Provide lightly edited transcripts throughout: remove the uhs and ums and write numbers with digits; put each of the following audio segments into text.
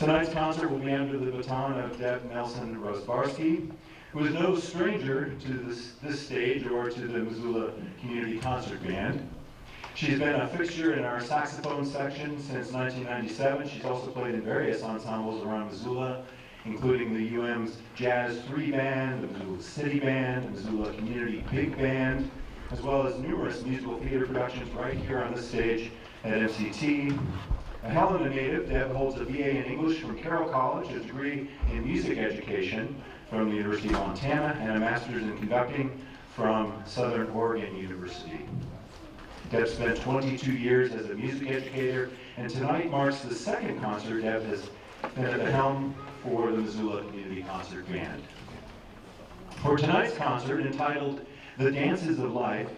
Tonight's concert will be under the baton of Deb Nelson-Rosbarsky, who is no stranger to this stage or to the Missoula Community Concert Band. She's been a fixture in our saxophone section since 1997. She's also played in various ensembles around Missoula, including the UM's Jazz 3 Band, the Missoula City Band, the Missoula Community Big Band, as well as numerous musical theater productions right here on this stage at MCT. A Helena native, Deb holds a BA in English from Carroll College, a degree in music education from the University of Montana, and a master's in conducting from Southern Oregon University. Deb spent 22 years as a music educator, and tonight marks the second concert Deb has been at the helm for the Missoula Community Concert Band. For tonight's concert, entitled The Dances of Life,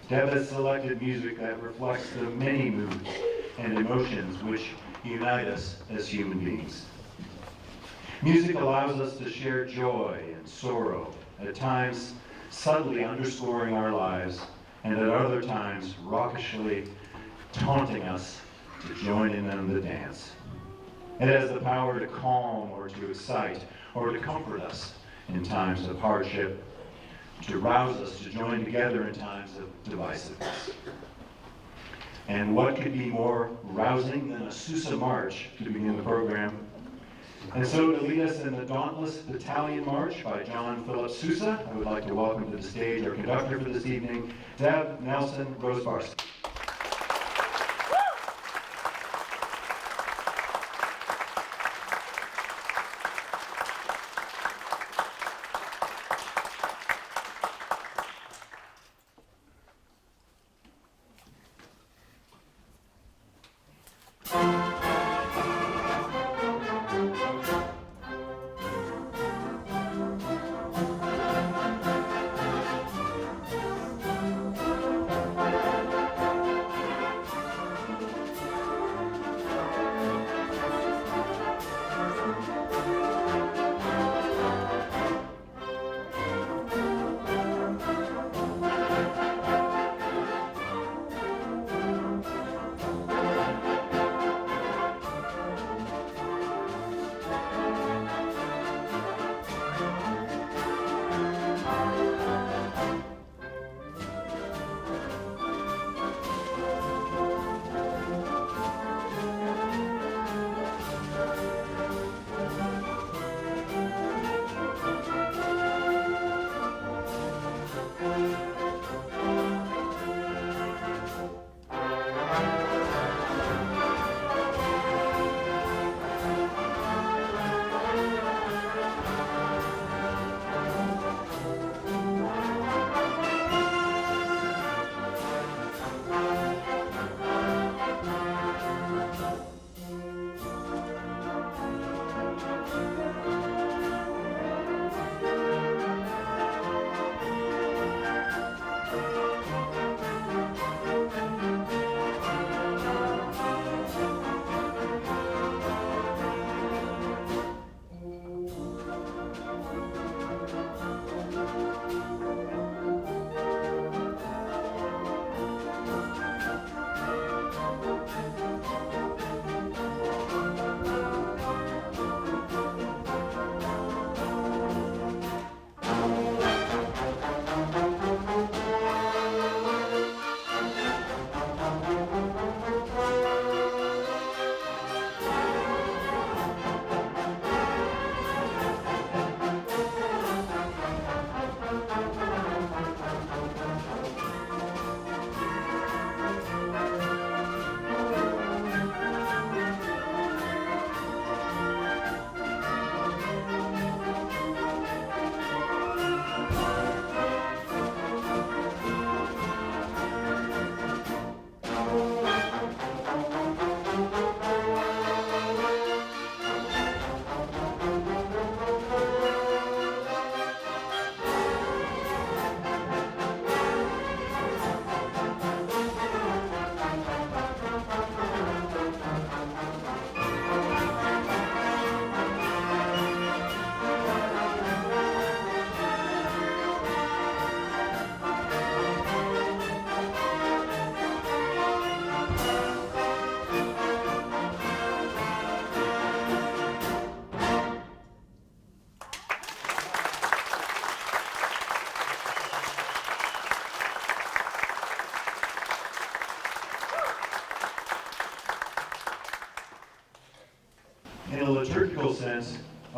Deb has selected music that reflects the many moods and emotions which unite us as human beings. Music allows us to share joy and sorrow, at times subtly underscoring our lives, and at other times raucously taunting us to join in on the dance. It has the power to calm or to excite or to comfort us in times of hardship, to rouse us to join together in times of divisiveness. And what could be more rousing than a Sousa March to begin the program? And so to lead us in the Dauntless Battalion March by John Philip Sousa, I would like to welcome to the stage our conductor for this evening, Deb Nelson-Rosbarsky.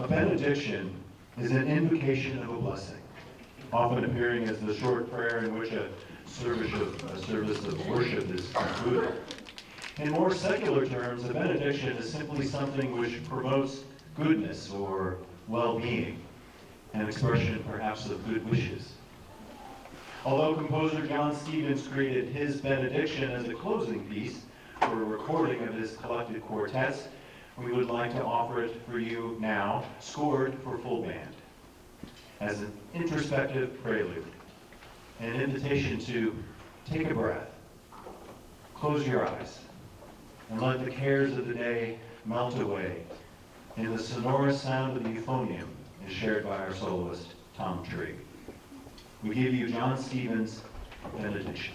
A benediction is an invocation of a blessing, often appearing as the short prayer in which a service of worship is concluded. In more secular terms, a benediction is simply something which promotes goodness or well-being, an expression perhaps of good wishes. Although composer John Stevens created his benediction as a closing piece for a recording of his collected quartets, we would like to offer it for you now, scored for full band, as an introspective prelude, an invitation to take a breath, close your eyes, and let the cares of the day melt away in the sonorous sound of the euphonium as shared by our soloist, Tom Trigg. We give you John Stevens' benediction.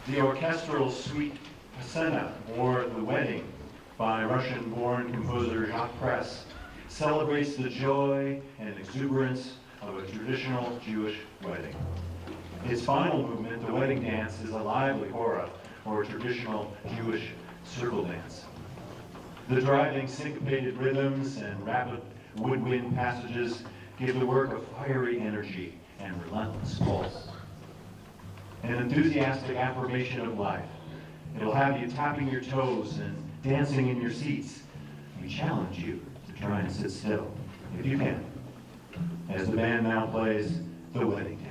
The orchestral suite Scena, or The Wedding, by Russian-born composer Jacques Press, celebrates the joy and exuberance of a traditional Jewish wedding. Its final movement, the wedding dance, is a lively hora, or traditional Jewish circle dance. The driving syncopated rhythms and rapid woodwind passages give the work a fiery energy and relentless pulse. An enthusiastic affirmation of life. It'll have you tapping your toes and dancing in your seats. We challenge you to try and sit still, if you can, as the band now plays The Wedding Dance.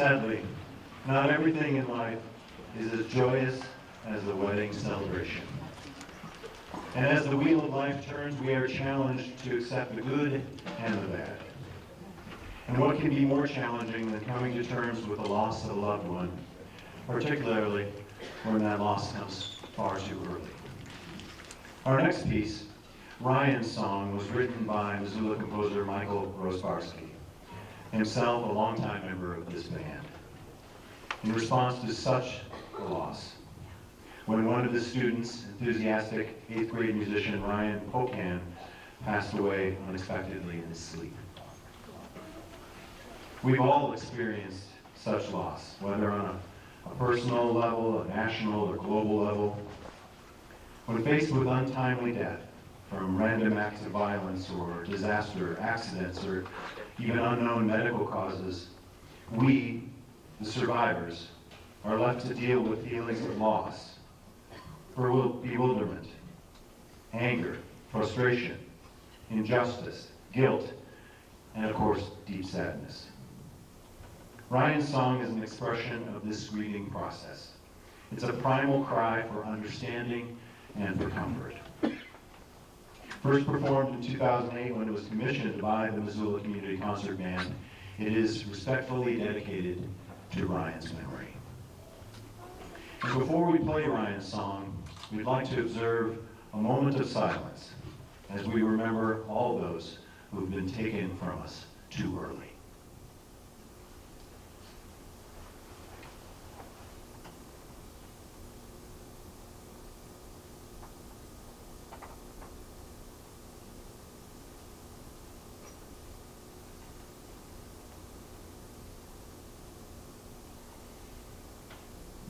Sadly, not everything in life is as joyous as the wedding celebration. And as the wheel of life turns, we are challenged to accept the good and the bad. And what can be more challenging than coming to terms with the loss of a loved one, particularly when that loss comes far too early? Our next piece, Ryan's Song, was written by Missoula composer Nelson-Rosbarsky, himself a longtime member of this band. In response to such a loss, when one of his students, enthusiastic 8th grade musician Ryan Pocan, passed away unexpectedly in his sleep. We've all experienced such loss, whether on a personal level, a national or global level. When faced with untimely death from random acts of violence or disaster, accidents, or even unknown medical causes, we, the survivors, are left to deal with feelings of loss, bewilderment, anger, frustration, injustice, guilt, and of course, deep sadness. Ryan's Song is an expression of this grieving process. It's a primal cry for understanding and for comfort. First performed in 2008 when it was commissioned by the Missoula Community Concert Band, it is respectfully dedicated to Ryan's memory. And before we play Ryan's Song, we'd like to observe a moment of silence as we remember all those who have been taken from us too early.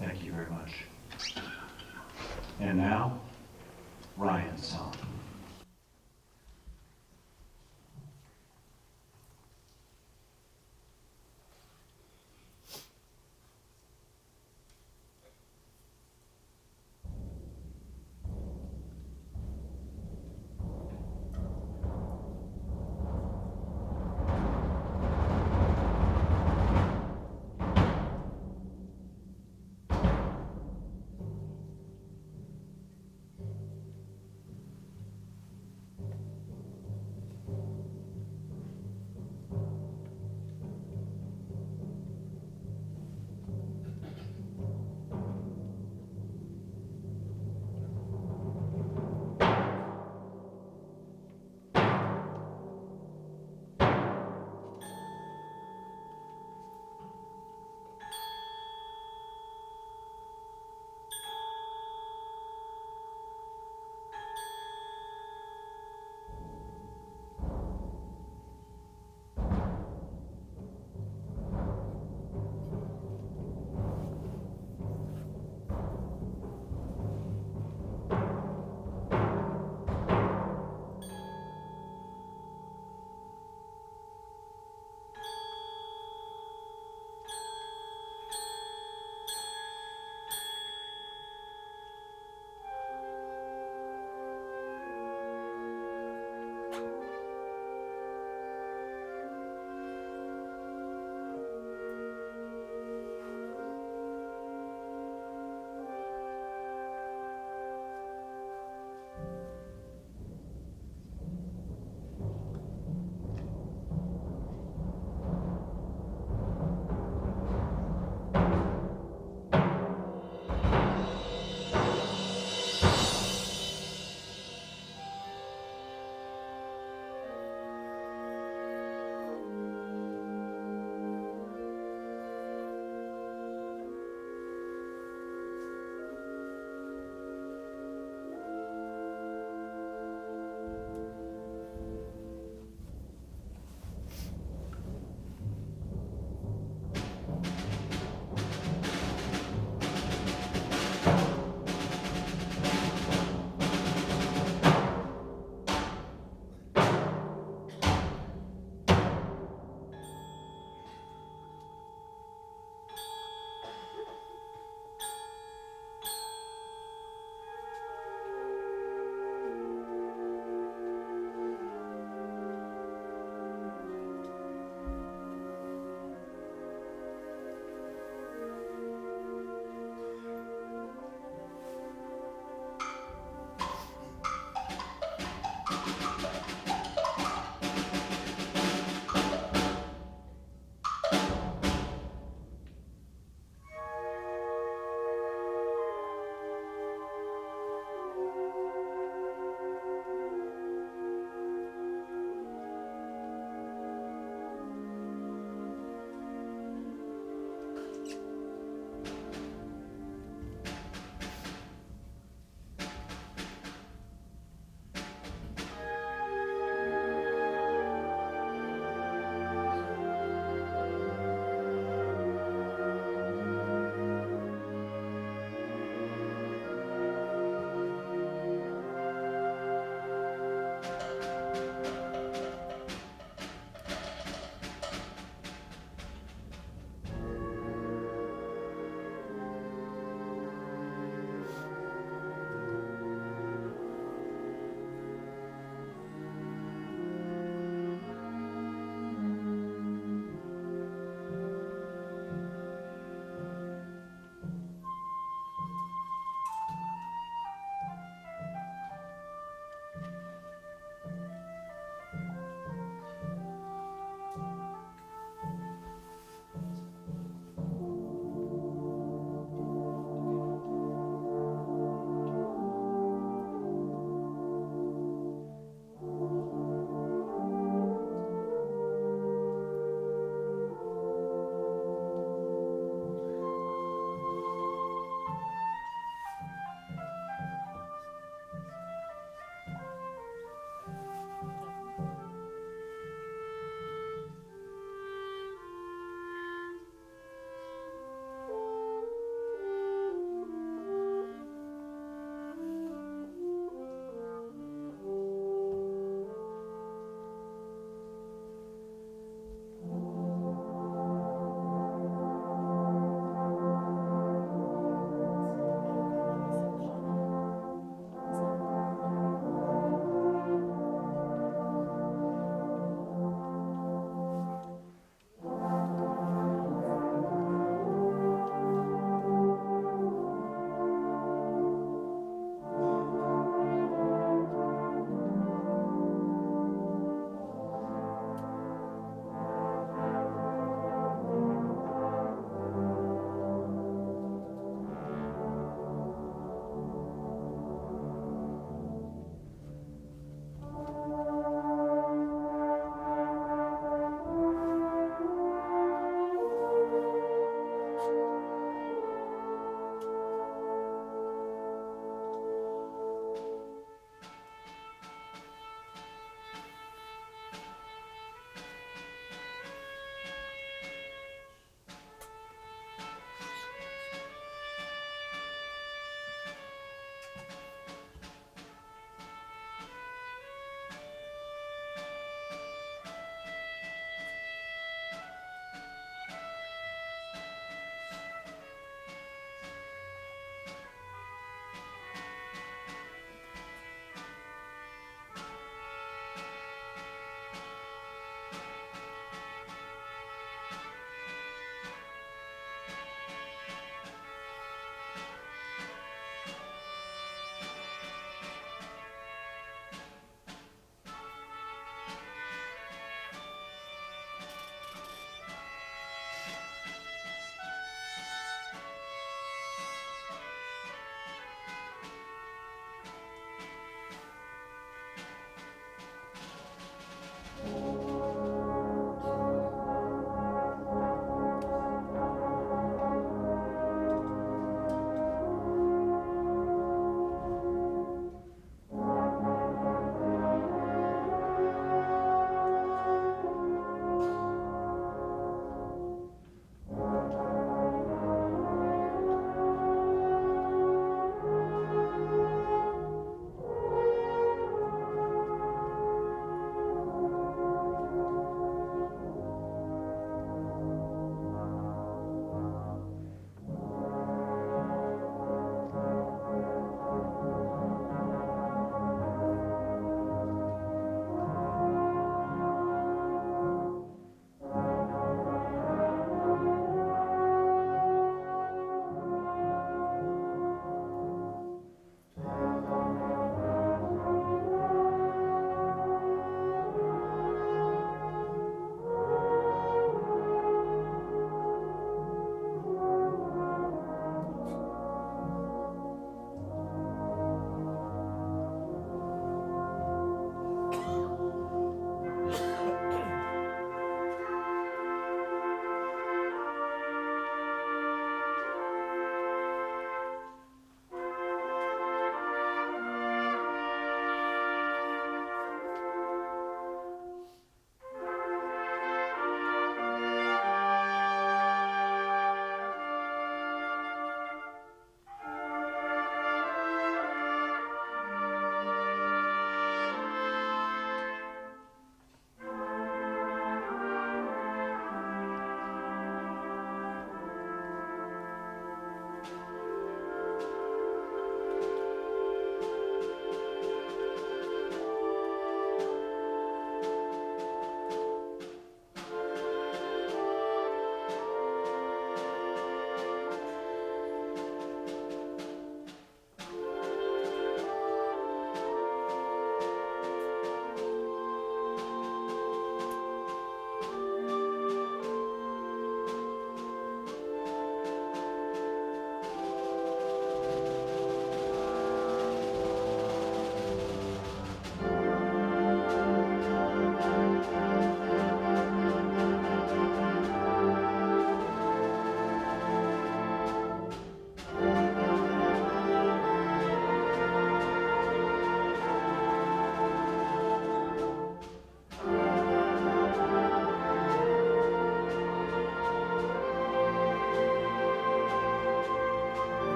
Thank you very much. And now, Ryan's Song.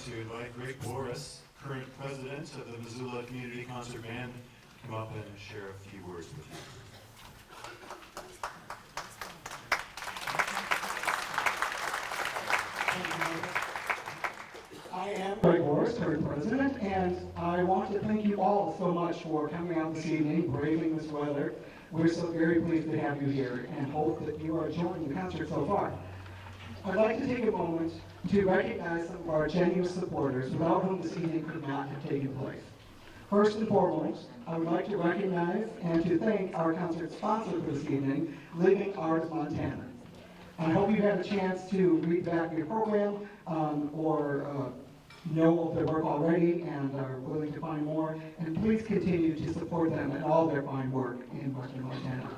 to invite Greg Boris, current president of the Missoula Community Concert Band, to come up and share a few words with you. I am Greg Boris, current president, and I want to thank you all so much for coming out this evening, braving this weather. We're so very pleased to have you here and hope that you are enjoying the concert so far. I'd like to take a moment to recognize some of our genuine supporters without whom this evening could not have taken place. First and foremost, I would like to recognize and to thank our concert sponsor for this evening, Living Arts Montana. I hope you had a chance to read back your program or know of their work already and are willing to find more. And please continue to support them and all their fine work in Western Montana.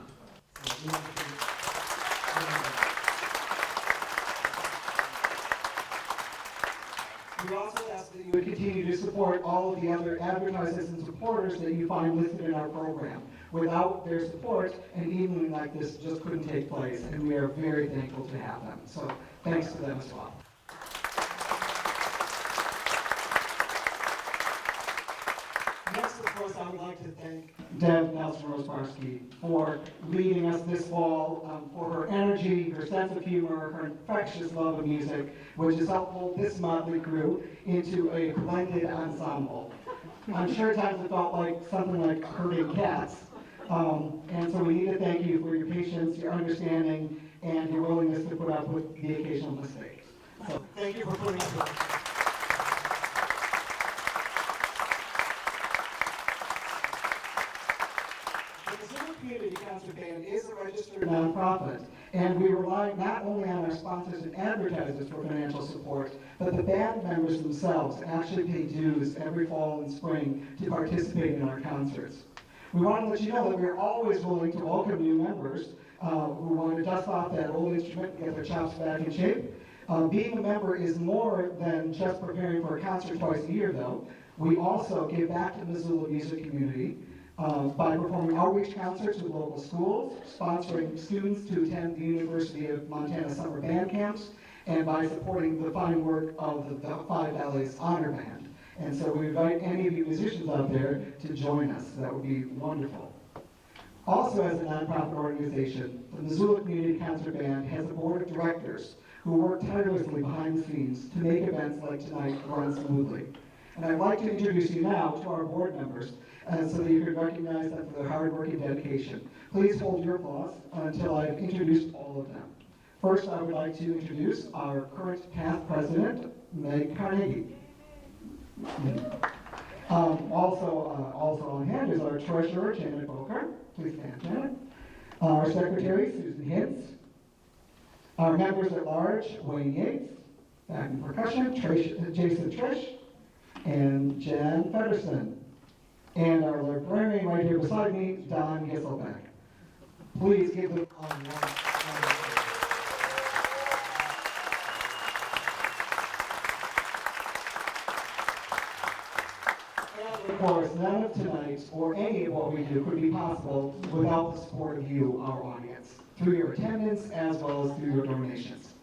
We also ask that you would continue to support all of the other advertisers and supporters that you find listed in our program. Without their support, an evening like this just couldn't take place, and we are very thankful to have them. So thanks to them as well. Next, of course, I would like to thank Deb Nelson-Rosbarsky for leading us this fall, for her energy, her sense of humor, her infectious love of music, which has helped mold this motley crew into a blended ensemble. I'm sure at times it felt like something like herding cats. And so we need to thank you for your patience, your understanding, and your willingness to put up with the occasional mistakes. So thank you for putting up with us. The Missoula Community Concert Band is a registered nonprofit, and we rely not only on our sponsors and advertisers for financial support, but the band members themselves actually pay dues every fall and spring to participate in our concerts. We want to let you know that we're always willing to welcome new members who want to dust off that old instrument and get their chops back in shape. Being a member is more than just preparing for a concert twice a year, though. We also give back to the Missoula music community by performing outreach concerts with local schools, sponsoring students to attend the University of Montana summer band camps, and by supporting the fine work of the Five Valleys Honor Band. And so we invite any of you musicians out there to join us. That would be wonderful. Also, as a nonprofit organization, the Missoula Community Concert Band has a board of directors who work tirelessly behind the scenes to make events like tonight run smoothly. And I'd like to introduce you now to our board members so that you can recognize them for their hard work and dedication. Please hold your applause until I've introduced all of them. First, I would like to introduce our current past president, Meg Carnegie. Also on hand is our treasurer, Janet Boker. Please stand, Janet. Our secretary, Susan Hintz. Our members at large, Wayne Yates. Back in percussion, Jason Trish, and Jan Federson. And our librarian right here beside me, Don Gisselbeck. Please give them a round of applause. Of course, none of tonight or any of what we do could be possible without the support of you, our audience, through your attendance as well as through your donations.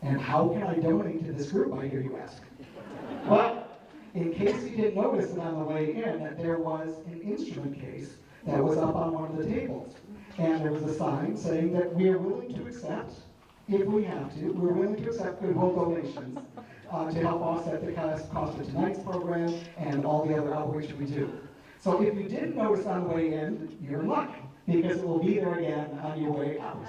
And how can I donate to this group, I hear you ask? Well, in case you didn't notice it on the way in, that there was an instrument case that was up on one of the tables. And there was a sign saying that we are willing to accept, if we have to, we're willing to accept goodwill donations to help offset the cost of tonight's program and all the other outreach we do. So if you didn't notice on the way in, you're in luck, because it will be there again on your way out.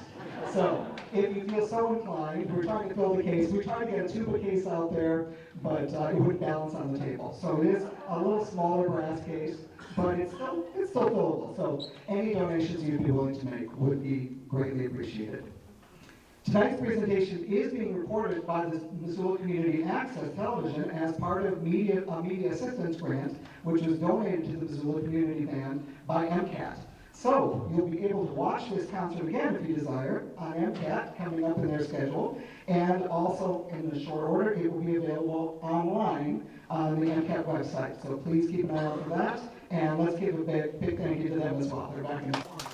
So if you feel so inclined, we're trying to fill the case. We try to get a tuba case out there, but it wouldn't balance on the table. So it is a little smaller brass case, but it's still fillable. So any donations you'd be willing to make would be greatly appreciated. Tonight's presentation is being recorded by the Missoula Community Access Television as part of a media assistance grant, which was donated to the Missoula Community Band by MCAT. So you'll be able to watch this concert again if you desire on MCAT coming up in their schedule, and also in the short order it will be available online on the MCAT website. So please keep an eye out for that, and let's give a big thank you to them as well. They're back in the corner.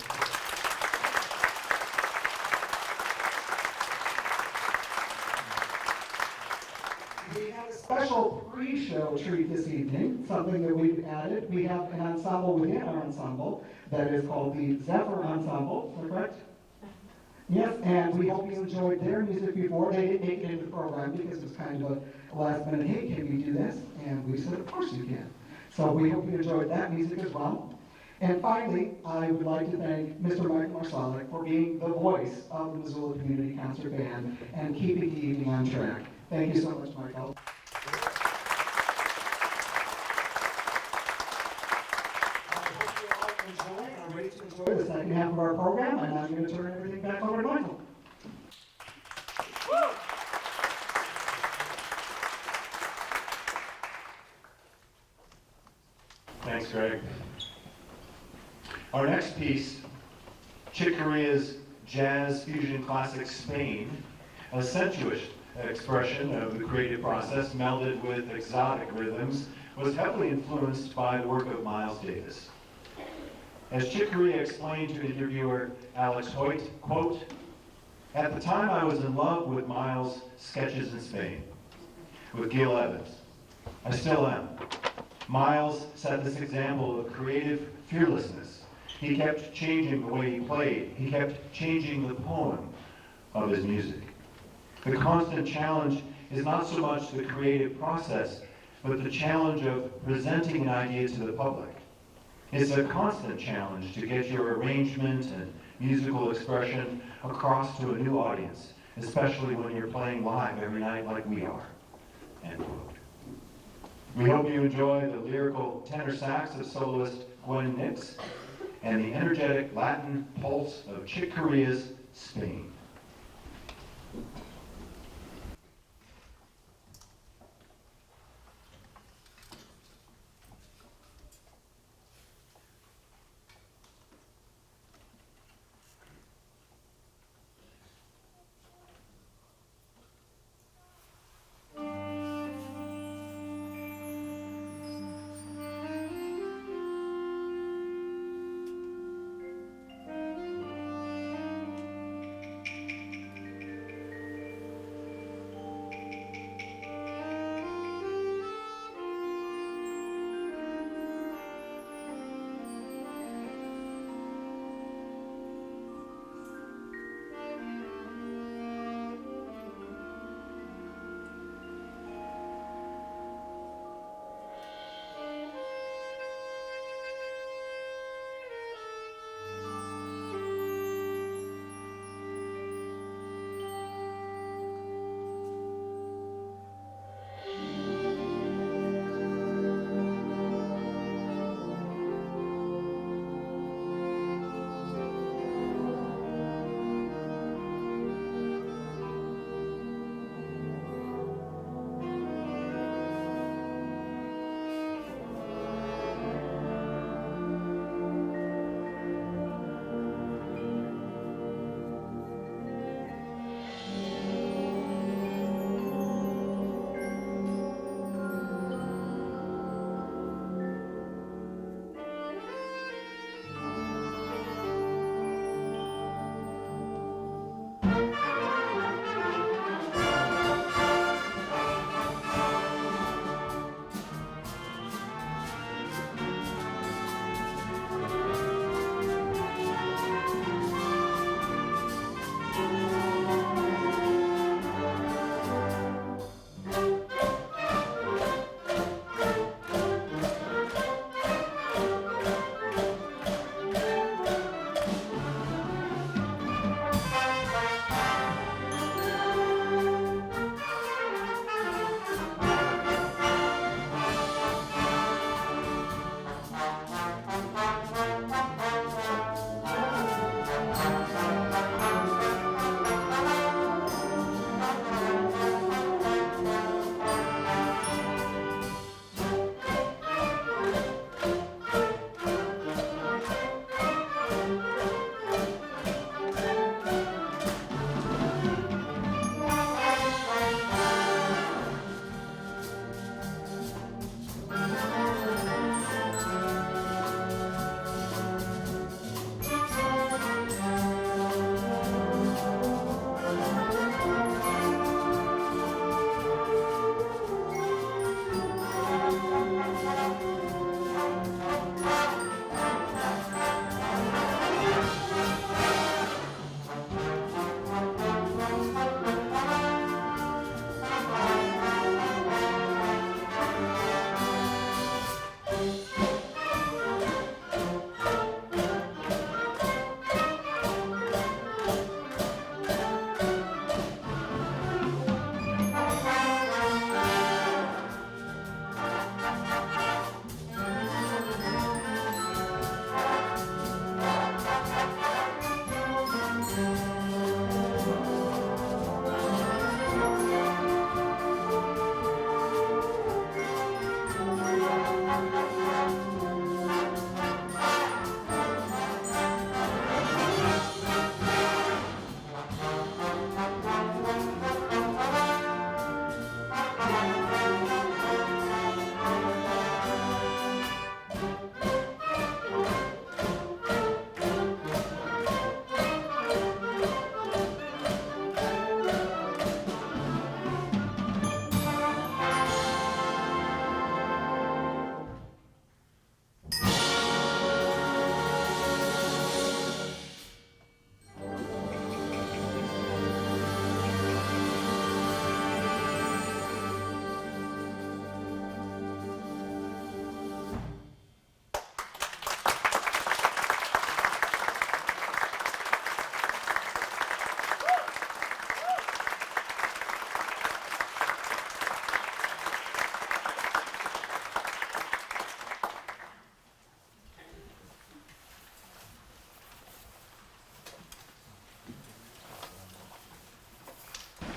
We have a special pre-show treat this evening, something that we've added. We have an ensemble within our ensemble that is called the Zephyr Ensemble, is that correct? Yes, and we hope you enjoyed their music before. They didn't make it into the program because it was kind of a last minute, hey, can we do this? And we said, of course you can. So we hope you enjoyed that music as well. And finally, I would like to thank Mr. Michael Marsalik for being the voice of the Missoula Community Concert Band and keeping the evening on track. Thank you so much, Michael. I'm ready to enjoy the second half of our program, and I'm going to turn everything back over to Michael. Thanks, Greg. Our next piece, Chick Corea's Jazz Fusion Classic Spain, a sensuous expression of the creative process melded with exotic rhythms, was heavily influenced by the work of Miles Davis. As Chick Corea explained to interviewer Alex Hoyt, quote, "At the time I was in love with Miles' sketches in Spain, with Gil Evans. I still am. Miles set this example of creative fearlessness. He kept changing the way he played. He kept changing the poem of his music. The constant challenge is not so much the creative process, but the challenge of presenting an idea to the public. It's a constant challenge to get your arrangement and musical expression across to a new audience, especially when you're playing live every night like we are." End quote. We hope you enjoy the lyrical tenor sax of soloist Gwen Nix and the energetic Latin pulse of Chick Corea's Spain.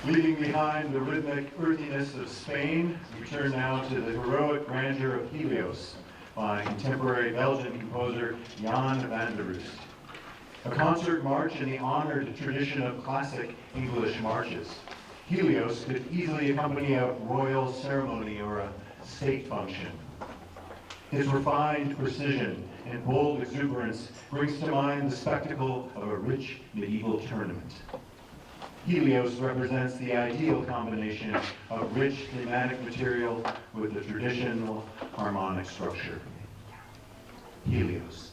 Leaving behind the rhythmic earthiness of Spain, we turn now to the heroic grandeur of Helios by contemporary Belgian composer Jan van der Roost. A concert march in the honored tradition of classic English marches. Helios could easily accompany a royal ceremony or a state function. Its refined precision and bold exuberance brings to mind the spectacle of a rich medieval tournament. Helios represents the ideal combination of rich thematic material with the traditional harmonic structure. Helios.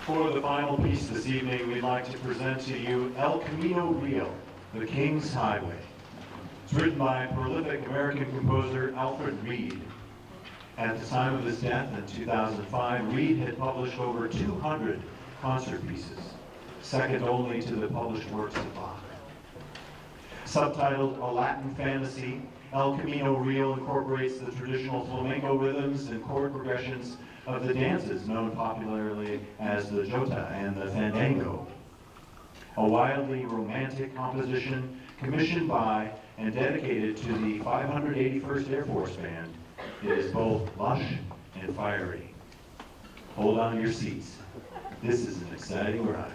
For the final piece this evening, we'd like to present to you El Camino Real, the King's Highway. It's written by prolific American composer Alfred Reed. At the time of his death in 2005, Reed had published over 200 concert pieces, second only to the published works of Bach. Subtitled A Latin Fantasy, El Camino Real incorporates the traditional flamenco rhythms and chord progressions of the dances known popularly as the jota and the fandango. A wildly romantic composition commissioned by and dedicated to the 581st Air Force Band, it is both lush and fiery. Hold on to your seats. This is an exciting ride.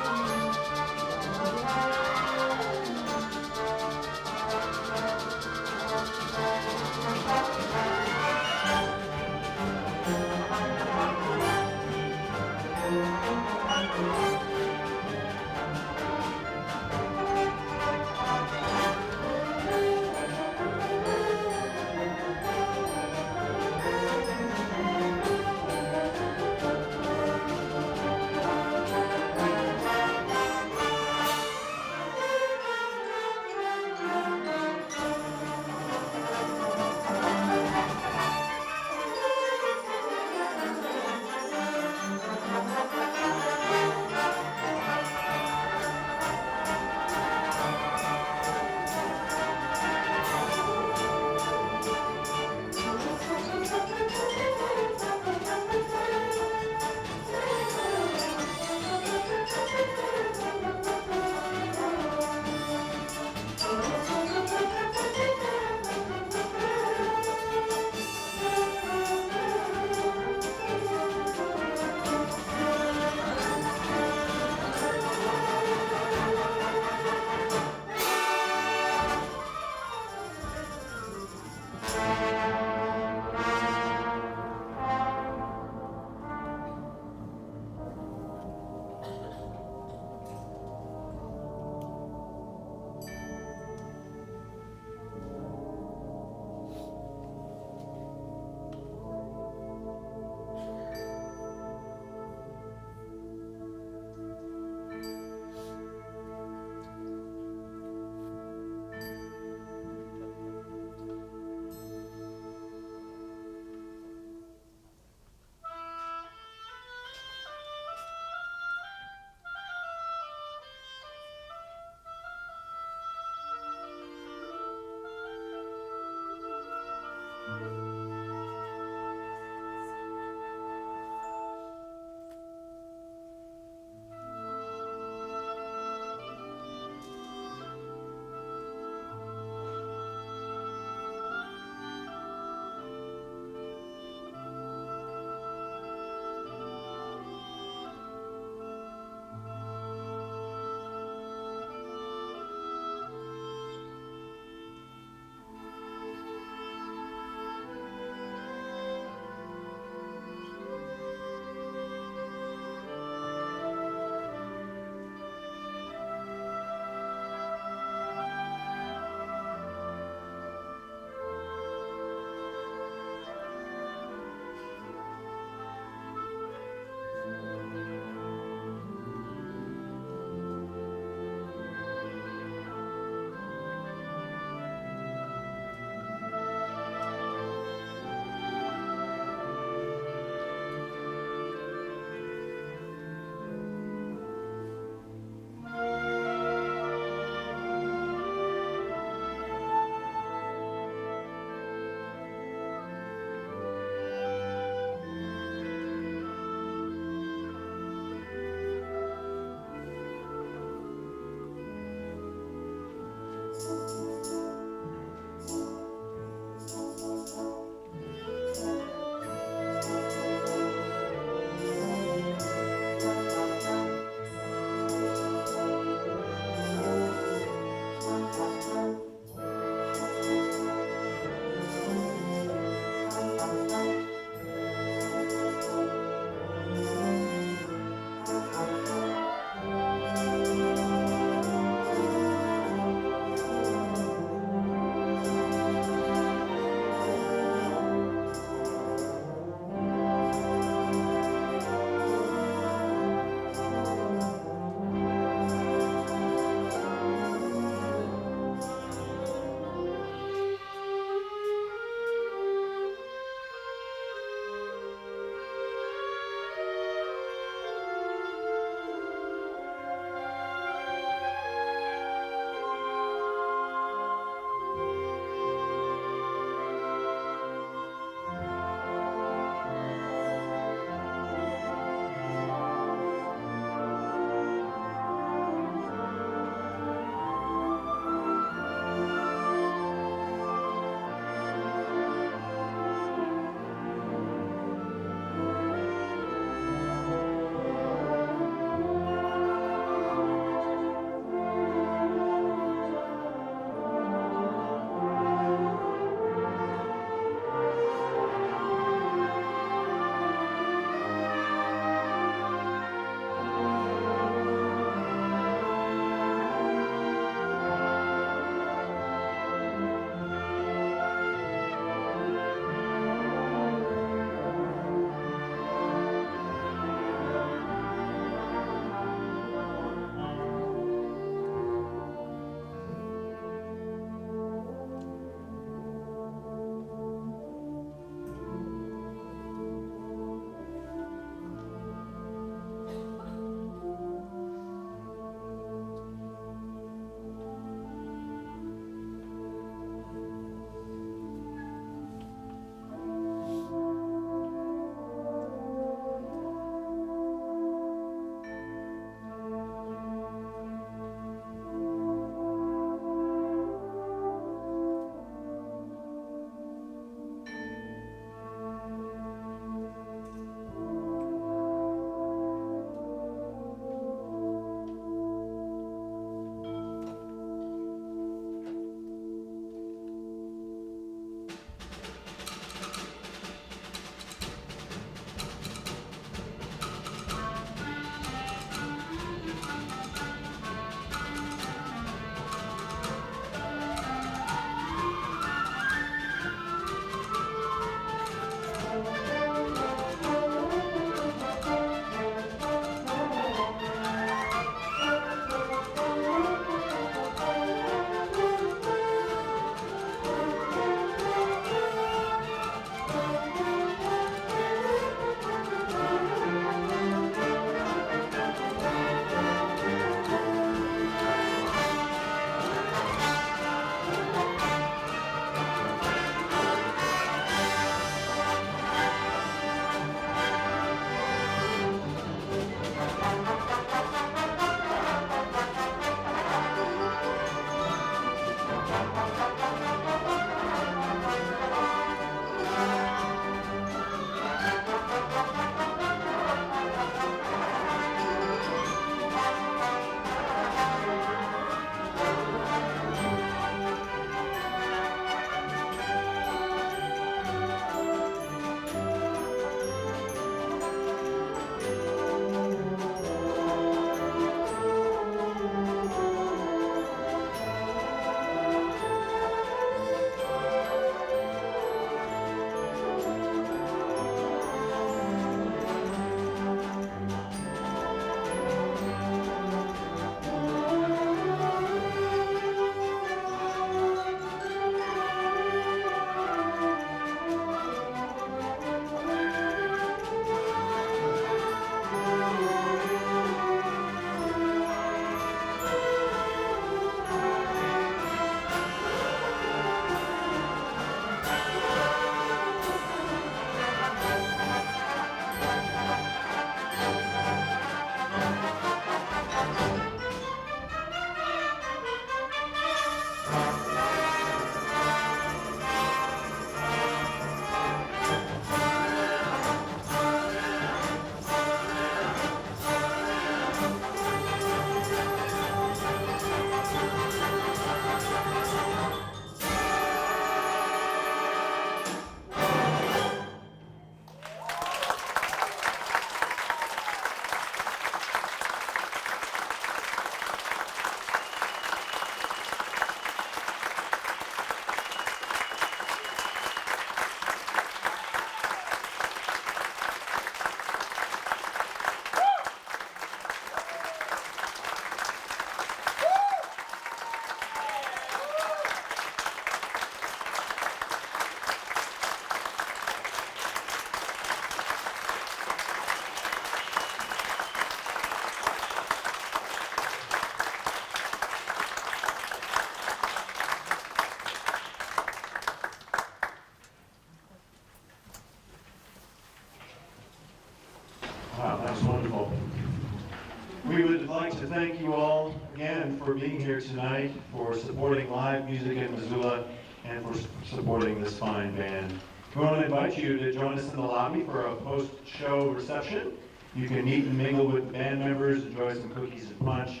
like to thank you all again for being here tonight, for supporting live music in Missoula, and for supporting this fine band. We want to invite you to join us in the lobby for a post-show reception. You can meet and mingle with the band members, enjoy some cookies and punch.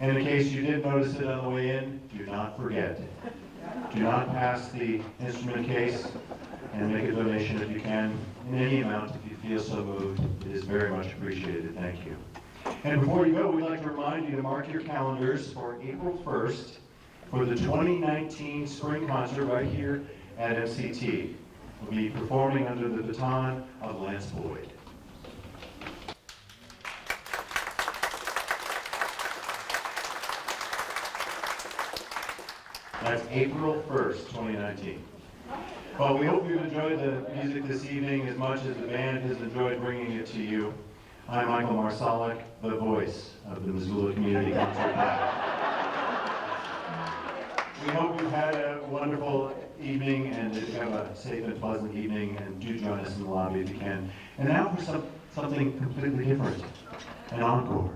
And in case you did notice it on the way in, do not forget. Do not pass the instrument case, and make a donation if you can, in any amount if you feel so moved. It is very much appreciated. Thank you. And before you go, we'd like to remind you to mark your calendars for April 1st for the 2019 spring concert right here at MCT. We'll be performing under the baton of Lance Boyd. That's April 1st, 2019. Well, we hope you've enjoyed the music this evening as much as the band has enjoyed bringing it to you. I'm Michael Marsalek, the voice of the Missoula Community Concert Band. We hope you've had a wonderful evening and that you have a safe and pleasant evening, and do join us in the lobby if you can. And now for something completely different, an encore.